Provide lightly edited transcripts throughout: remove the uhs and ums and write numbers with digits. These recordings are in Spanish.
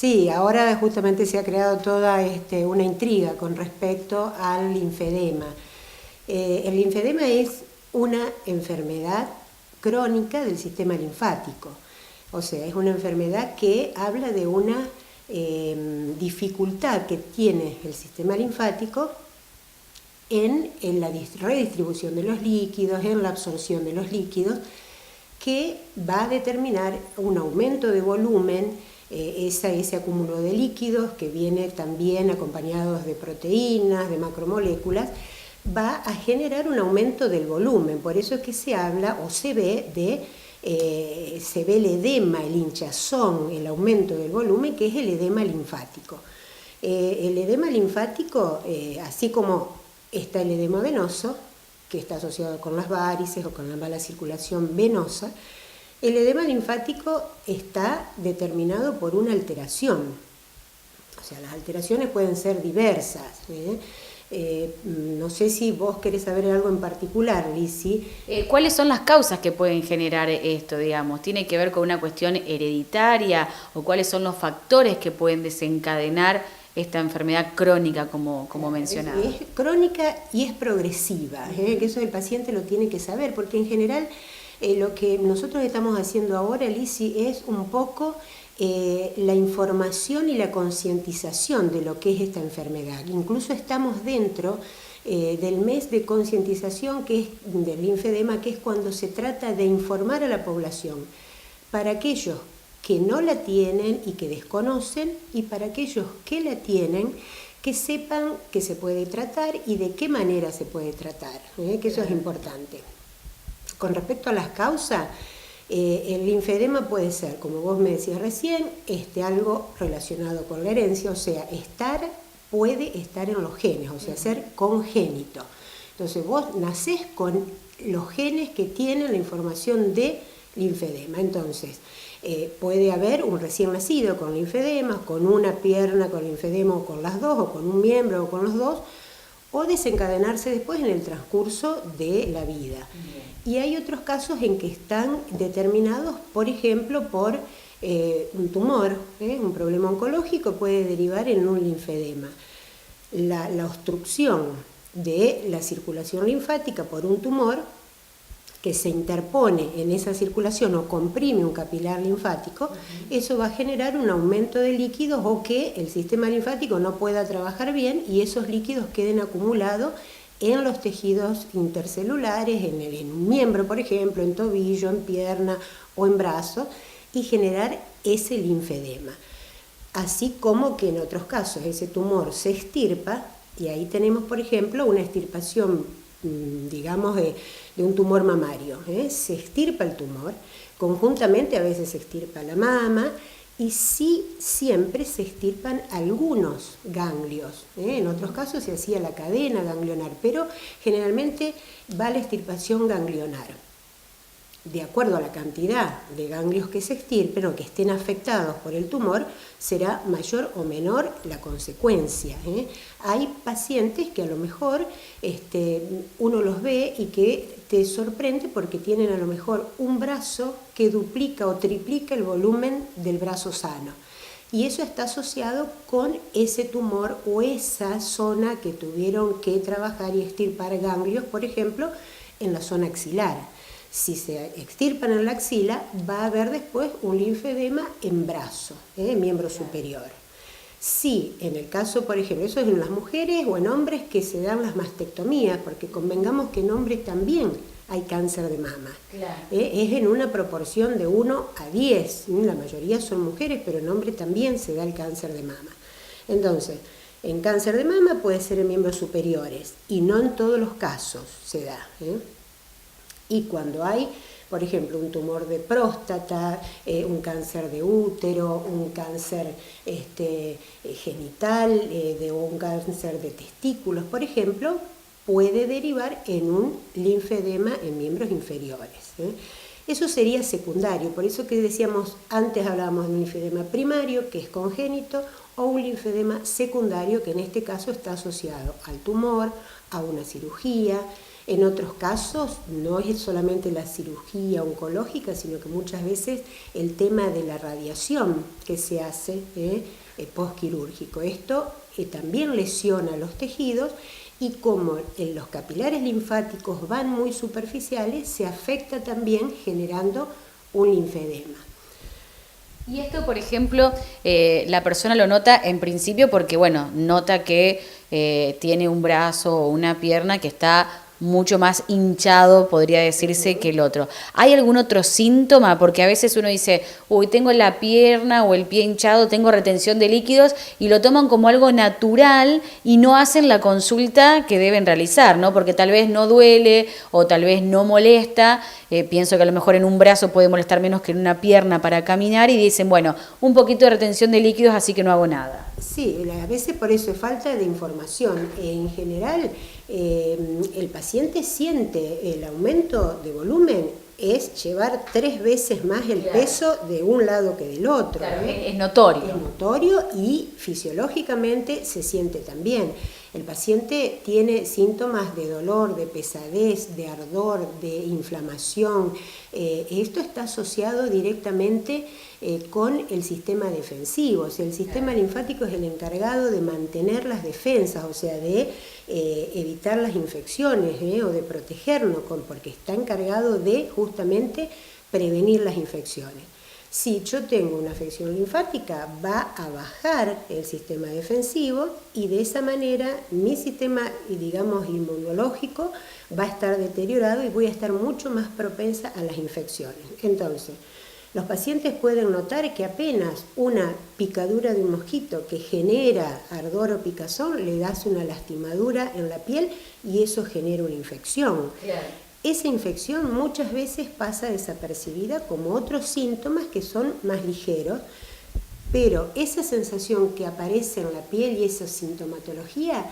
Sí, ahora justamente se ha creado toda una intriga con respecto al linfedema. El linfedema es una enfermedad crónica del sistema linfático, o sea, es una enfermedad que habla de una dificultad que tiene el sistema linfático en la redistribución de los líquidos, en la absorción de los líquidos, que va a determinar un aumento de volumen, ese acúmulo de líquidos que viene también acompañados de proteínas, de macromoléculas, va a generar un aumento del volumen. Por eso es que se habla o se ve el edema, el hinchazón, el aumento del volumen, que es el edema linfático. El edema linfático, así como está el edema venoso, que está asociado con las varices o con la mala circulación venosa, el edema linfático está determinado por una alteración. O sea, las alteraciones pueden ser diversas. No sé si vos querés saber algo en particular, Lizzy. ¿Cuáles son las causas que pueden generar esto, digamos? ¿Tiene que ver con una cuestión hereditaria o cuáles son los factores que pueden desencadenar esta enfermedad crónica, como mencionaba? Es crónica y es progresiva, que eso el paciente lo tiene que saber, porque en general lo que nosotros estamos haciendo ahora, Lizzy, es un poco la información y la concientización de lo que es esta enfermedad. Incluso estamos dentro del mes de concientización que es del linfedema, que es cuando se trata de informar a la población para aquellos que no la tienen y que desconocen, y para aquellos que la tienen, que sepan que se puede tratar y de qué manera se puede tratar, que eso es importante. Con respecto a las causas, el linfedema puede ser, como vos me decías recién, algo relacionado con la herencia, o sea, puede estar en los genes, o sea, ser congénito. Entonces vos nacés con los genes que tienen la información de linfedema. Entonces, puede haber un recién nacido con linfedema, con una pierna con linfedema, o con las dos, o con un miembro, o con los dos, o desencadenarse después en el transcurso de la vida. Y hay otros casos en que están determinados, por ejemplo, por un tumor, un problema oncológico puede derivar en un linfedema. La obstrucción de la circulación linfática por un tumor que se interpone en esa circulación o comprime un capilar linfático, eso va a generar un aumento de líquidos o que el sistema linfático no pueda trabajar bien y esos líquidos queden acumulados en los tejidos intercelulares, en un miembro, por ejemplo, en tobillo, en pierna o en brazo, y generar ese linfedema. Así como que en otros casos ese tumor se extirpa, y ahí tenemos, por ejemplo, una extirpación, digamos, de un tumor mamario. Se extirpa el tumor, conjuntamente a veces se extirpa la mama, y sí, siempre se extirpan algunos ganglios. En otros casos se hacía la cadena ganglionar, pero generalmente va la extirpación ganglionar. De acuerdo a la cantidad de ganglios que se extirpen o que estén afectados por el tumor, será mayor o menor la consecuencia. Hay pacientes que a lo mejor uno los ve y que te sorprende porque tienen a lo mejor un brazo que duplica o triplica el volumen del brazo sano. Y eso está asociado con ese tumor o esa zona que tuvieron que trabajar y extirpar ganglios, por ejemplo, en la zona axilar. Si se extirpan en la axila, va a haber después un linfedema en brazo, miembro superior. Sí, en el caso, por ejemplo, eso es en las mujeres o en hombres que se dan las mastectomías, porque convengamos que en hombres también hay cáncer de mama. Claro. Es en una proporción de 1 a 10, la mayoría son mujeres, pero en hombres también se da el cáncer de mama. Entonces, en cáncer de mama puede ser en miembros superiores, y no en todos los casos se da. Y cuando hay, por ejemplo, un tumor de próstata, un cáncer de útero, un cáncer genital o un cáncer de testículos, por ejemplo, puede derivar en un linfedema en miembros inferiores. Eso sería secundario, por eso que decíamos, antes hablábamos de un linfedema primario, que es congénito, o un linfedema secundario, que en este caso está asociado al tumor, a una cirugía. En otros casos no es solamente la cirugía oncológica, sino que muchas veces el tema de la radiación que se hace postquirúrgico. Esto también lesiona los tejidos y como los capilares linfáticos van muy superficiales, se afecta también generando un linfedema. Y esto, por ejemplo, la persona lo nota en principio porque, bueno, nota que tiene un brazo o una pierna que está mucho más hinchado, podría decirse, que el otro. ¿Hay algún otro síntoma? Porque a veces uno dice, uy, tengo la pierna o el pie hinchado, tengo retención de líquidos, y lo toman como algo natural y no hacen la consulta que deben realizar, ¿no? Porque tal vez no duele o tal vez no molesta. Pienso que a lo mejor en un brazo puede molestar menos que en una pierna para caminar y dicen, bueno, un poquito de retención de líquidos, así que no hago nada. Sí, a veces por eso es falta de información. En general, el paciente siente el aumento de volumen, es llevar 3 veces más el peso de un lado que del otro. Claro, es notorio. Es notorio y fisiológicamente se siente también. El paciente tiene síntomas de dolor, de pesadez, de ardor, de inflamación. Esto está asociado directamente con el sistema defensivo. O sea, el sistema linfático es el encargado de mantener las defensas, o sea, de evitar las infecciones o de protegernos, porque está encargado de justamente prevenir las infecciones. Si yo tengo una afección linfática, va a bajar el sistema defensivo y de esa manera mi sistema, digamos, inmunológico va a estar deteriorado y voy a estar mucho más propensa a las infecciones. Entonces, los pacientes pueden notar que apenas una picadura de un mosquito que genera ardor o picazón le hace una lastimadura en la piel y eso genera una infección. Claro. Esa infección muchas veces pasa desapercibida como otros síntomas que son más ligeros, pero esa sensación que aparece en la piel y esa sintomatología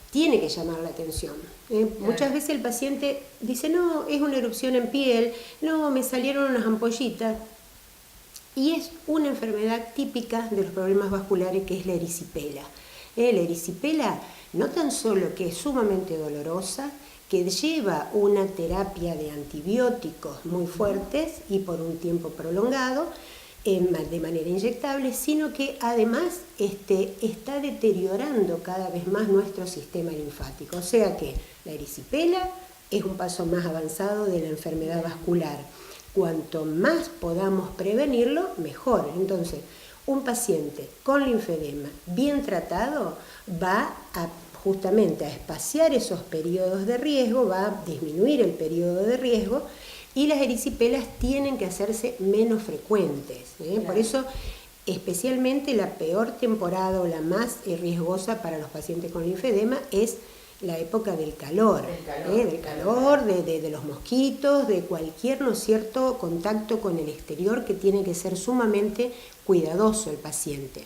tiene que llamar la atención. Claro. Muchas veces el paciente dice, no, es una erupción en piel, no, me salieron unas ampollitas. Y es una enfermedad típica de los problemas vasculares que es la erisipela. La erisipela no tan solo que es sumamente dolorosa, que lleva una terapia de antibióticos muy fuertes y por un tiempo prolongado, de manera inyectable, sino que además está deteriorando cada vez más nuestro sistema linfático. O sea que la erisipela es un paso más avanzado de la enfermedad vascular. Cuanto más podamos prevenirlo, mejor. Entonces, un paciente con linfedema bien tratado va justamente a espaciar esos periodos de riesgo, va a disminuir el periodo de riesgo y las erisipelas tienen que hacerse menos frecuentes. Claro. Por eso, especialmente la peor temporada o la más riesgosa para los pacientes con linfedema es la época del calor, de los mosquitos, de cualquier, ¿no es cierto?, contacto con el exterior que tiene que ser sumamente cuidadoso el paciente.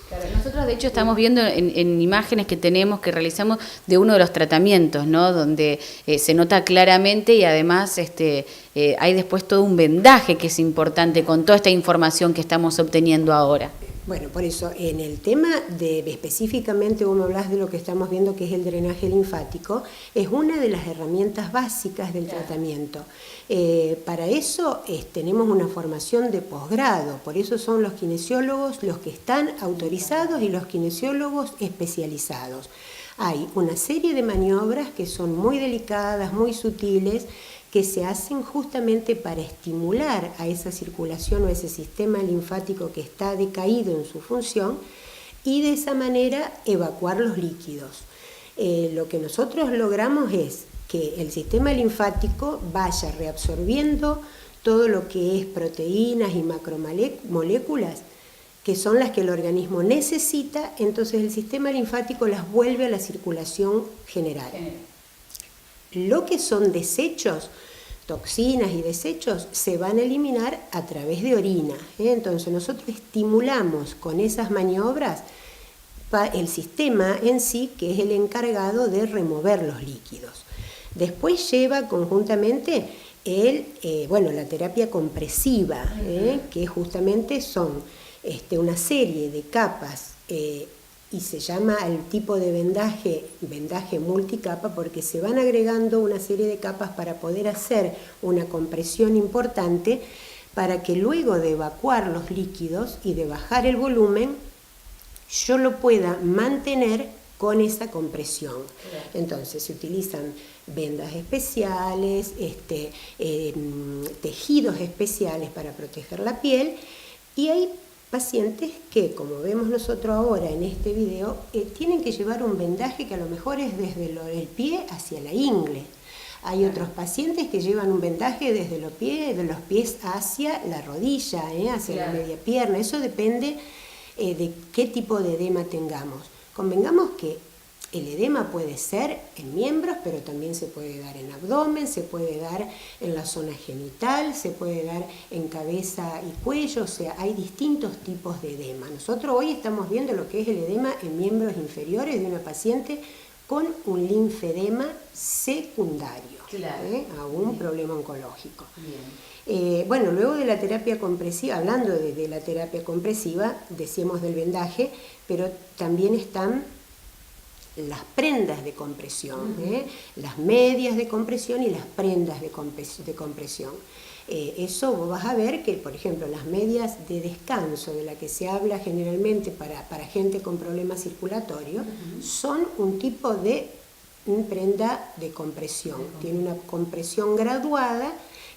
Claro, nosotros de hecho estamos viendo en imágenes que tenemos, que realizamos de uno de los tratamientos, ¿no? Donde se nota claramente y además hay después todo un vendaje que es importante con toda esta información que estamos obteniendo ahora. Bueno, por eso, en el tema de específicamente, vos me hablás de lo que estamos viendo que es el drenaje linfático, es una de las herramientas básicas del tratamiento. Para eso tenemos una formación de posgrado, por eso son los kinesiólogos los que están autorizados y los kinesiólogos especializados. Hay una serie de maniobras que son muy delicadas, muy sutiles, que se hacen justamente para estimular a esa circulación o ese sistema linfático que está decaído en su función y de esa manera evacuar los líquidos. Lo que nosotros logramos es que el sistema linfático vaya reabsorbiendo todo lo que es proteínas y macromoléculas, que son las que el organismo necesita, entonces el sistema linfático las vuelve a la circulación general. Lo que son desechos, toxinas y desechos, se van a eliminar a través de orina. Entonces nosotros estimulamos con esas maniobras el sistema en sí, que es el encargado de remover los líquidos. Después lleva conjuntamente la terapia compresiva, que justamente son una serie de capas y se llama el tipo de vendaje multicapa, porque se van agregando una serie de capas para poder hacer una compresión importante para que luego de evacuar los líquidos y de bajar el volumen, yo lo pueda mantener con esa compresión. Entonces se utilizan vendas especiales, tejidos especiales para proteger la piel, y hay pacientes que, como vemos nosotros ahora en este video, tienen que llevar un vendaje que a lo mejor es desde el pie hacia la ingle. Hay otros pacientes que llevan un vendaje desde los pies hacia la rodilla, hacia la media pierna. Eso depende de qué tipo de edema tengamos. Convengamos que el edema puede ser en miembros, pero también se puede dar en abdomen, se puede dar en la zona genital, se puede dar en cabeza y cuello, o sea, hay distintos tipos de edema. Nosotros hoy estamos viendo lo que es el edema en miembros inferiores de una paciente con un linfedema secundario, a un problema oncológico. Bueno, luego de la terapia compresiva, hablando de la terapia compresiva, decíamos del vendaje, pero también están las prendas de compresión, las medias de compresión y las prendas de compresión. Eso vos vas a ver que, por ejemplo, las medias de descanso, de la que se habla generalmente para gente con problemas circulatorios, son un tipo de prenda de compresión. Tiene una compresión graduada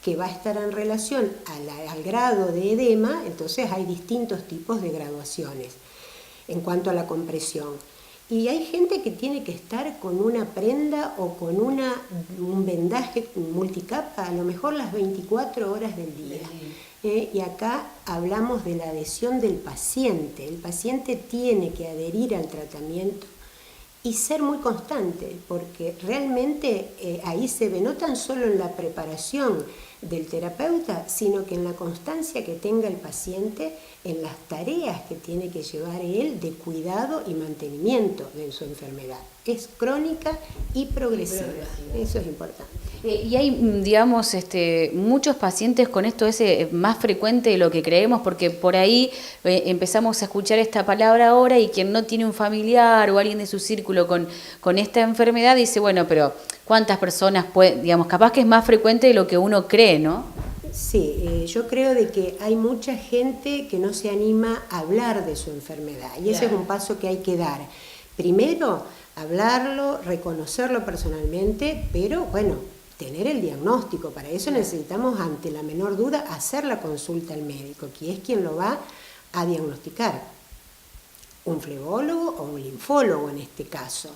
que va a estar en relación al grado de edema, entonces hay distintos tipos de graduaciones en cuanto a la compresión. Y hay gente que tiene que estar con una prenda o con un vendaje multicapa a lo mejor las 24 horas del día. Y acá hablamos de la adhesión del paciente. El paciente tiene que adherir al tratamiento y ser muy constante, porque realmente ahí se ve no tan solo en la preparación del terapeuta, sino que en la constancia que tenga el paciente en las tareas que tiene que llevar él de cuidado y mantenimiento de su enfermedad. Es crónica y progresiva. Eso es importante. Y hay, digamos, muchos pacientes con esto más frecuente de lo que creemos, porque por ahí empezamos a escuchar esta palabra ahora y quien no tiene un familiar o alguien de su círculo con esta enfermedad dice, bueno, pero ¿cuántas personas pueden, digamos, capaz que es más frecuente de lo que uno cree, ¿no? Sí, yo creo de que hay mucha gente que no se anima a hablar de su enfermedad y ese es un paso que hay que dar. Primero, hablarlo, reconocerlo personalmente, pero bueno, tener el diagnóstico. Para eso necesitamos, ante la menor duda, hacer la consulta al médico, que es quien lo va a diagnosticar. Un flebólogo o un linfólogo en este caso.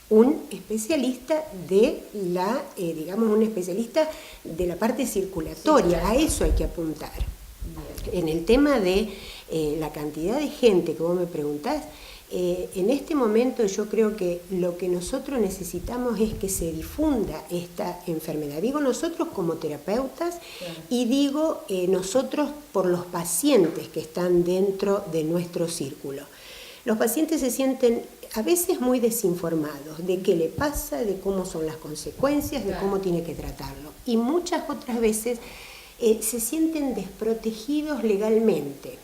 Un especialista de un especialista de la parte circulatoria, a eso hay que apuntar. En el tema de la cantidad de gente que vos me preguntás, en este momento yo creo que lo que nosotros necesitamos es que se difunda esta enfermedad. Digo nosotros como terapeutas y digo nosotros por los pacientes que están dentro de nuestro círculo. Los pacientes se sienten a veces muy desinformados de qué le pasa, de cómo son las consecuencias, de cómo tiene que tratarlo. Y muchas otras veces se sienten desprotegidos legalmente.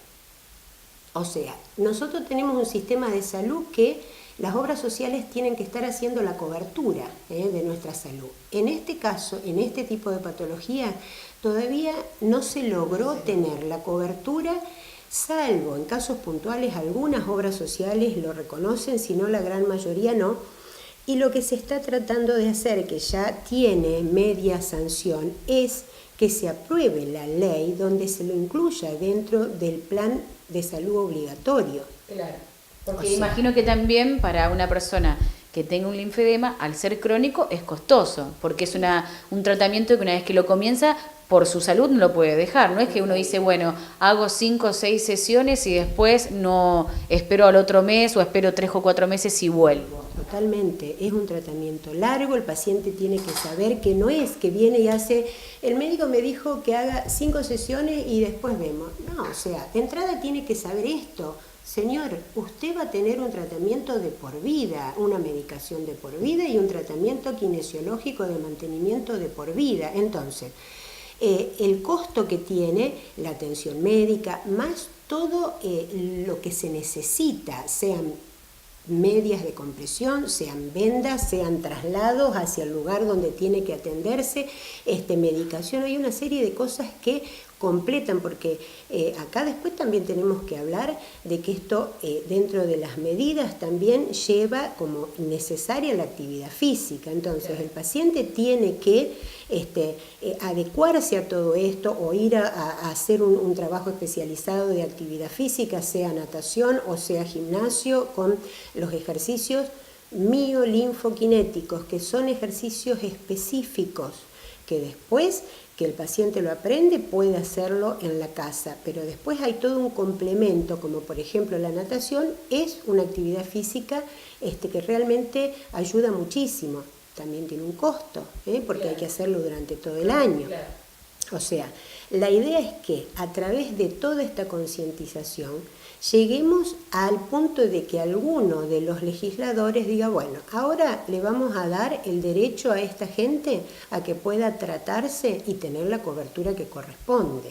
O sea, nosotros tenemos un sistema de salud que las obras sociales tienen que estar haciendo la cobertura de nuestra salud. En este caso, en este tipo de patología, todavía no se logró tener la cobertura, salvo en casos puntuales algunas obras sociales lo reconocen, sino la gran mayoría no. Y lo que se está tratando de hacer, que ya tiene media sanción, es que se apruebe la ley donde se lo incluya dentro del plan de salud obligatorio. Claro, porque imagino que también para una persona que tenga un linfedema, al ser crónico, es costoso, porque es un tratamiento que una vez que lo comienza, por su salud no lo puede dejar. No es que uno dice, bueno, hago 5 o 6 sesiones y después no espero al otro mes o espero 3 o 4 meses y vuelvo. Totalmente, es un tratamiento largo, el paciente tiene que saber que no es que viene y hace, el médico me dijo que haga 5 sesiones y después vemos. No, o sea, de entrada tiene que saber esto. Señor, usted va a tener un tratamiento de por vida, una medicación de por vida y un tratamiento kinesiológico de mantenimiento de por vida. Entonces, el costo que tiene la atención médica, más todo lo que se necesita, sean medias de compresión, sean vendas, sean traslados hacia el lugar donde tiene que atenderse, medicación. Hay una serie de cosas que completan, porque acá después también tenemos que hablar de que esto dentro de las medidas también lleva como necesaria la actividad física. Entonces el paciente tiene que adecuarse a todo esto o ir a hacer un trabajo especializado de actividad física, sea natación o sea gimnasio, con los ejercicios miolinfoquinéticos, que son ejercicios específicos que después que el paciente lo aprende puede hacerlo en la casa, pero después hay todo un complemento, como por ejemplo la natación, es una actividad física que realmente ayuda muchísimo. También tiene un costo, porque hay que hacerlo durante todo el año. O sea, la idea es que a través de toda esta concientización lleguemos al punto de que alguno de los legisladores diga, bueno, ahora le vamos a dar el derecho a esta gente a que pueda tratarse y tener la cobertura que corresponde.